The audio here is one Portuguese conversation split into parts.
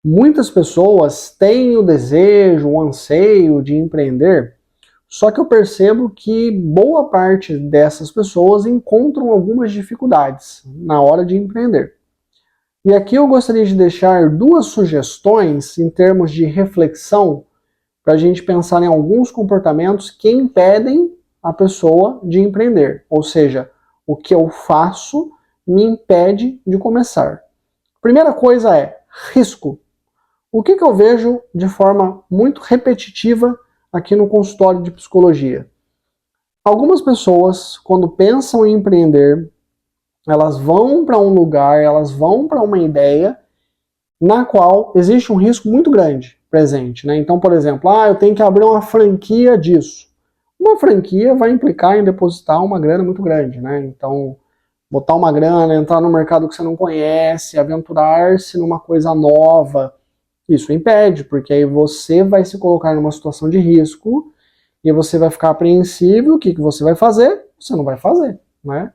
Muitas pessoas têm o desejo, o anseio de empreender, só que eu percebo que boa parte dessas pessoas encontram algumas dificuldades na hora de empreender. E aqui eu gostaria de deixar duas sugestões em termos de reflexão para a gente pensar em alguns comportamentos que impedem a pessoa de empreender. Ou seja, o que eu faço me impede de começar. Primeira coisa é risco. O que eu vejo de forma muito repetitiva aqui no consultório de psicologia? Algumas pessoas, quando pensam em empreender, elas vão para um lugar, elas vão para uma ideia na qual existe um risco muito grande presente, né? Então, por exemplo, eu tenho que abrir uma franquia disso. Uma franquia vai implicar em depositar uma grana muito grande, né? Então, botar uma grana, entrar no mercado que você não conhece, aventurar-se numa coisa nova, isso impede, porque aí você vai se colocar numa situação de risco e você vai ficar apreensivo. O que você vai fazer? Você não vai fazer, né?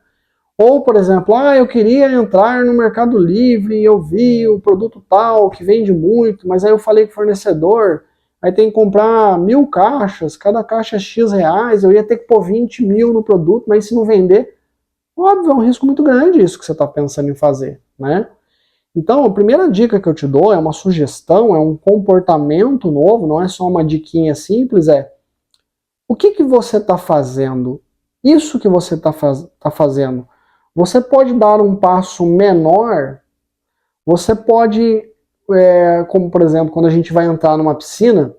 Ou, por exemplo, eu queria entrar no Mercado Livre e eu vi o produto tal que vende muito, mas aí eu falei com o fornecedor, aí tem que comprar 1000 caixas, cada caixa é X reais, eu ia ter que pôr 20 mil no produto, mas se não vender, óbvio, é um risco muito grande isso que você está pensando em fazer, né? Então, a primeira dica que eu te dou é uma sugestão, é um comportamento novo, não é só uma diquinha simples, o que você está fazendo? Isso que você está fazendo, você pode dar um passo menor, você pode, como por exemplo, quando a gente vai entrar numa piscina,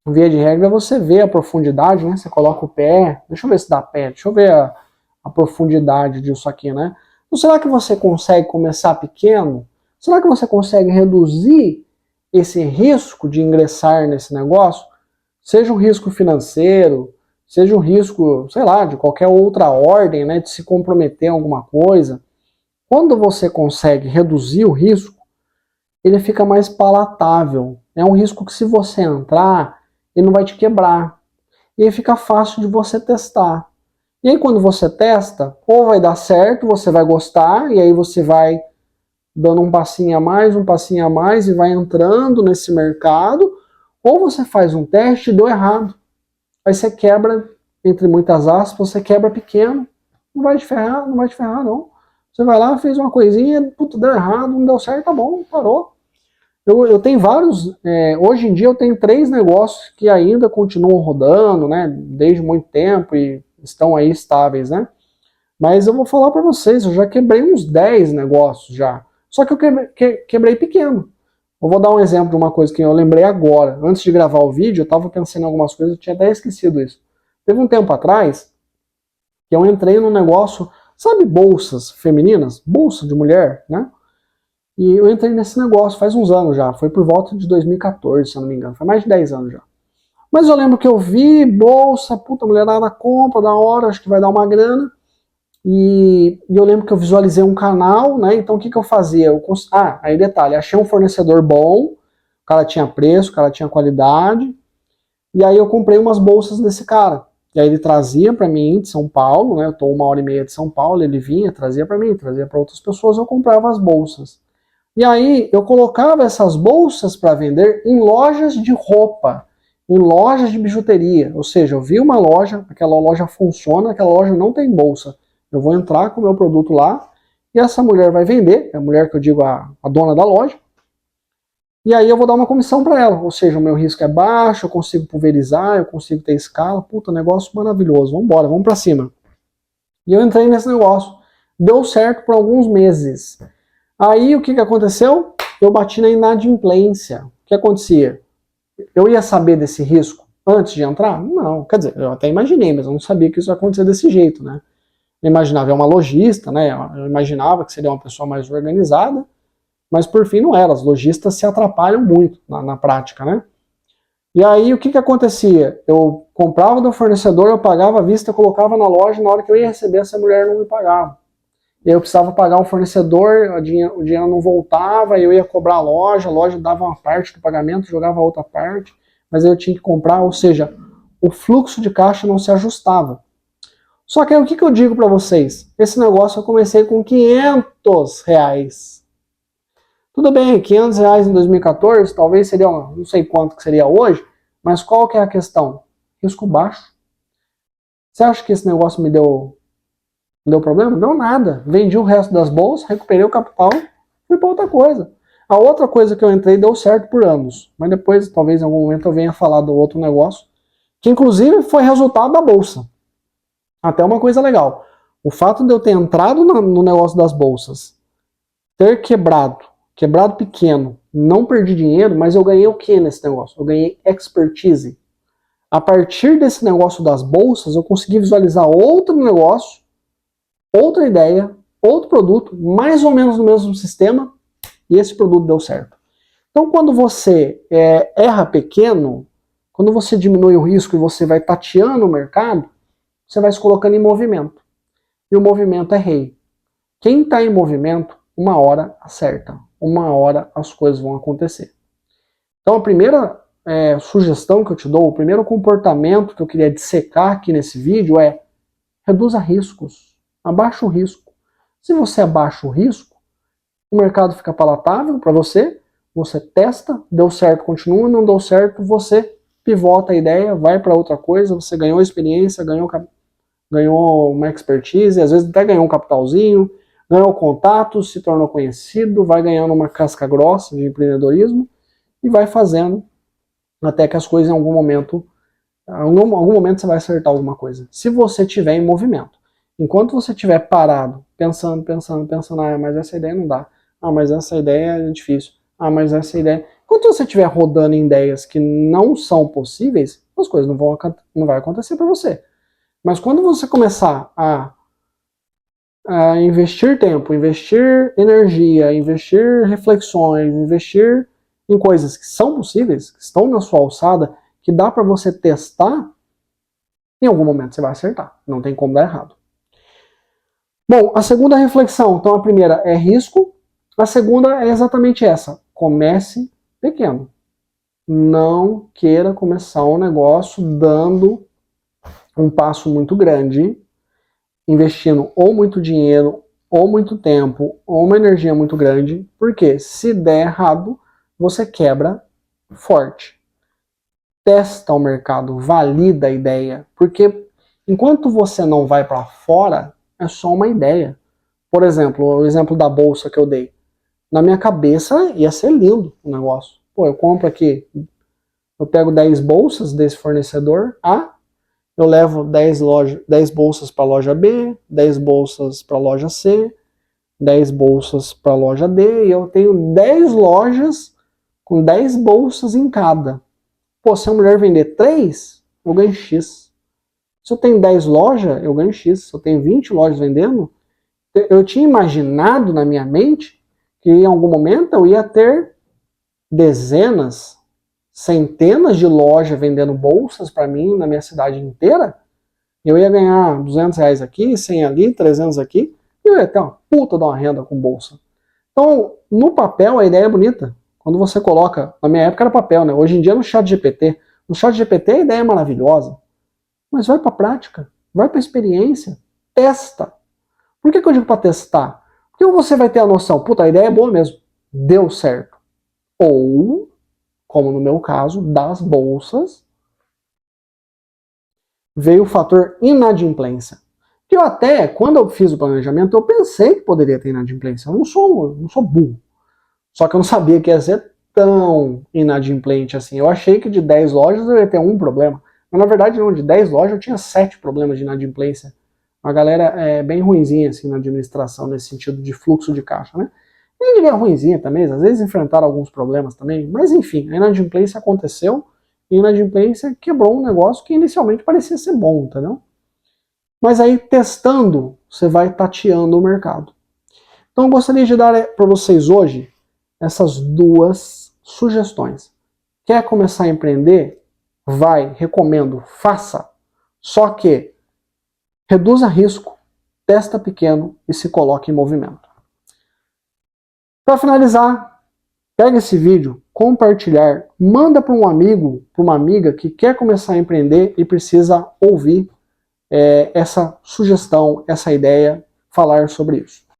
via de regra você vê a profundidade, né? Você coloca o pé, deixa eu ver se dá pé, deixa eu ver a profundidade disso aqui, né? Então, será que você consegue começar pequeno? Será que você consegue reduzir esse risco de ingressar nesse negócio? Seja um risco financeiro, seja um risco, sei lá, de qualquer outra ordem, né, de se comprometer em alguma coisa. Quando você consegue reduzir o risco, ele fica mais palatável. É um risco que, se você entrar, ele não vai te quebrar. E aí fica fácil de você testar. E aí quando você testa, ou vai dar certo, você vai gostar, e aí você vai dando um passinho a mais, e vai entrando nesse mercado, ou você faz um teste e deu errado. Aí você quebra, entre muitas aspas, você quebra pequeno. Não vai te ferrar, não vai te ferrar, não. Você vai lá, fez uma coisinha, puta, deu errado, não deu certo, tá bom, parou. Eu tenho vários, hoje em dia eu tenho 3 negócios que ainda continuam rodando, né, desde muito tempo e estão aí estáveis, né. Mas eu vou falar para vocês, eu já quebrei uns 10 negócios já. Só que eu quebrei pequeno. Eu vou dar um exemplo de uma coisa que eu lembrei agora. Antes de gravar o vídeo, eu estava pensando em algumas coisas, eu tinha até esquecido isso. Teve um tempo atrás que eu entrei num negócio, sabe, bolsas femininas? Bolsa de mulher, né? E eu entrei nesse negócio faz uns anos já. Foi por volta de 2014, se eu não me engano. Foi mais de 10 anos já. Mas eu lembro que eu vi bolsa, puta, mulherada compra, da hora, acho que vai dar uma grana. E eu lembro que eu visualizei um canal, né? Então o que eu fazia? Aí detalhe, achei um fornecedor bom, o cara tinha preço, o cara tinha qualidade, e aí eu comprei umas bolsas desse cara. E aí ele trazia para mim de São Paulo, né? Eu tô 1h30 de São Paulo, ele vinha, trazia para mim, trazia para outras pessoas, eu comprava as bolsas. E aí eu colocava essas bolsas para vender em lojas de roupa, em lojas de bijuteria. Ou seja, eu vi uma loja, aquela loja funciona, aquela loja não tem bolsa. Eu vou entrar com o meu produto lá e essa mulher vai vender, é a mulher que eu digo a dona da loja, e aí eu vou dar uma comissão para ela. Ou seja, o meu risco é baixo, eu consigo pulverizar, eu consigo ter escala. Puta, negócio maravilhoso, vamos embora, vamos para cima. E eu entrei nesse negócio. Deu certo por alguns meses. Aí o que aconteceu? Eu bati na inadimplência. O que acontecia? Eu ia saber desse risco antes de entrar? Não, quer dizer, eu até imaginei, mas eu não sabia que isso ia acontecer desse jeito, né? Eu imaginava, é uma lojista, né? Eu imaginava que seria uma pessoa mais organizada, mas por fim não era. Os lojistas se atrapalham muito na prática, né? E aí o que acontecia? Eu comprava do fornecedor, eu pagava à vista, colocava na loja, na hora que eu ia receber, essa mulher não me pagava. E aí eu precisava pagar o fornecedor, o dinheiro não voltava, eu ia cobrar a loja dava uma parte do pagamento, jogava a outra parte, mas aí eu tinha que comprar, ou seja, o fluxo de caixa não se ajustava. Só que aí o que eu digo para vocês? Esse negócio eu comecei com R$500. Tudo bem, R$ 500 em 2014, talvez seria, não sei quanto que seria hoje, mas qual que é a questão? Risco baixo. Você acha que esse negócio me deu problema? Não deu nada. Vendi o resto das bolsas, recuperei o capital, fui para outra coisa. A outra coisa que eu entrei deu certo por anos, mas depois, talvez em algum momento eu venha falar do outro negócio, que inclusive foi resultado da bolsa. Até uma coisa legal. O fato de eu ter entrado no negócio das bolsas, ter quebrado pequeno, não perdi dinheiro, mas eu ganhei o que nesse negócio? Eu ganhei expertise. A partir desse negócio das bolsas, eu consegui visualizar outro negócio, outra ideia, outro produto, mais ou menos no mesmo sistema, e esse produto deu certo. Então, quando você erra pequeno, quando você diminui o risco e você vai tateando o mercado, você vai se colocando em movimento. E o movimento é rei. Quem está em movimento, uma hora acerta. Uma hora as coisas vão acontecer. Então, a primeira sugestão que eu te dou, o primeiro comportamento que eu queria dissecar aqui nesse vídeo é: reduza riscos, abaixa o risco. Se você abaixa o risco, o mercado fica palatável para você, você testa, deu certo, continua, não deu certo, você pivota a ideia, vai para outra coisa, você ganhou experiência, ganhou uma expertise, às vezes até ganhou um capitalzinho, ganhou contato, se tornou conhecido, vai ganhando uma casca grossa de empreendedorismo e vai fazendo até que as coisas em algum momento você vai acertar alguma coisa. Se você estiver em movimento. Enquanto você estiver parado, pensando, mas essa ideia não dá. Mas essa ideia é difícil. Mas essa ideia... Enquanto você estiver rodando em ideias que não são possíveis, as coisas não vai acontecer para você. Mas quando você começar a investir tempo, investir energia, investir reflexões, investir em coisas que são possíveis, que estão na sua alçada, que dá para você testar, em algum momento você vai acertar. Não tem como dar errado. Bom, a segunda reflexão, então a primeira é risco, a segunda é exatamente essa: comece pequeno. Não queira começar um negócio dando um passo muito grande, investindo ou muito dinheiro, ou muito tempo, ou uma energia muito grande, porque se der errado, você quebra forte. Testa o mercado, valida a ideia, porque enquanto você não vai para fora, é só uma ideia. Por exemplo, o exemplo da bolsa que eu dei. Na minha cabeça ia ser lindo o negócio. Pô, eu compro aqui, eu pego 10 bolsas desse fornecedor A, eu levo 10 bolsas para a loja B, 10 bolsas para a loja C, 10 bolsas para a loja D, e eu tenho 10 lojas com 10 bolsas em cada. Pô, se a mulher vender 3, eu ganho X. Se eu tenho 10 lojas, eu ganho X. Se eu tenho 20 lojas vendendo, eu tinha imaginado na minha mente que em algum momento eu ia ter dezenas, centenas de lojas vendendo bolsas para mim na minha cidade inteira. Eu ia ganhar R$200 aqui, 100 ali, 300 aqui, e eu ia ter uma puta de uma renda com bolsa. Então, no papel, a ideia é bonita. Quando você coloca, na minha época era papel, né? Hoje em dia no chat GPT. No chat GPT a ideia é maravilhosa. Mas vai para a prática, vai para a experiência, testa. Por que eu digo para testar? Porque você vai ter a noção, puta, a ideia é boa mesmo, deu certo. Ou, como no meu caso, das bolsas, veio o fator inadimplência. Que eu até, quando eu fiz o planejamento, eu pensei que poderia ter inadimplência. Eu não sou burro. Só que eu não sabia que ia ser tão inadimplente assim. Eu achei que de 10 lojas eu ia ter um problema. Mas na verdade não, de 10 lojas eu tinha 7 problemas de inadimplência. A galera é bem ruinzinha assim na administração, nesse sentido de fluxo de caixa, né? E ninguém é ruinzinha também, às vezes enfrentaram alguns problemas também. Mas enfim, a inadimplência aconteceu e a inadimplência quebrou um negócio que inicialmente parecia ser bom, entendeu? Mas aí testando, você vai tateando o mercado. Então eu gostaria de dar para vocês hoje essas duas sugestões. Quer começar a empreender? Vai, recomendo, faça. Só que reduza risco, testa pequeno e se coloque em movimento. Para finalizar, pega esse vídeo, compartilhar, manda para um amigo, para uma amiga que quer começar a empreender e precisa ouvir essa sugestão, essa ideia, falar sobre isso.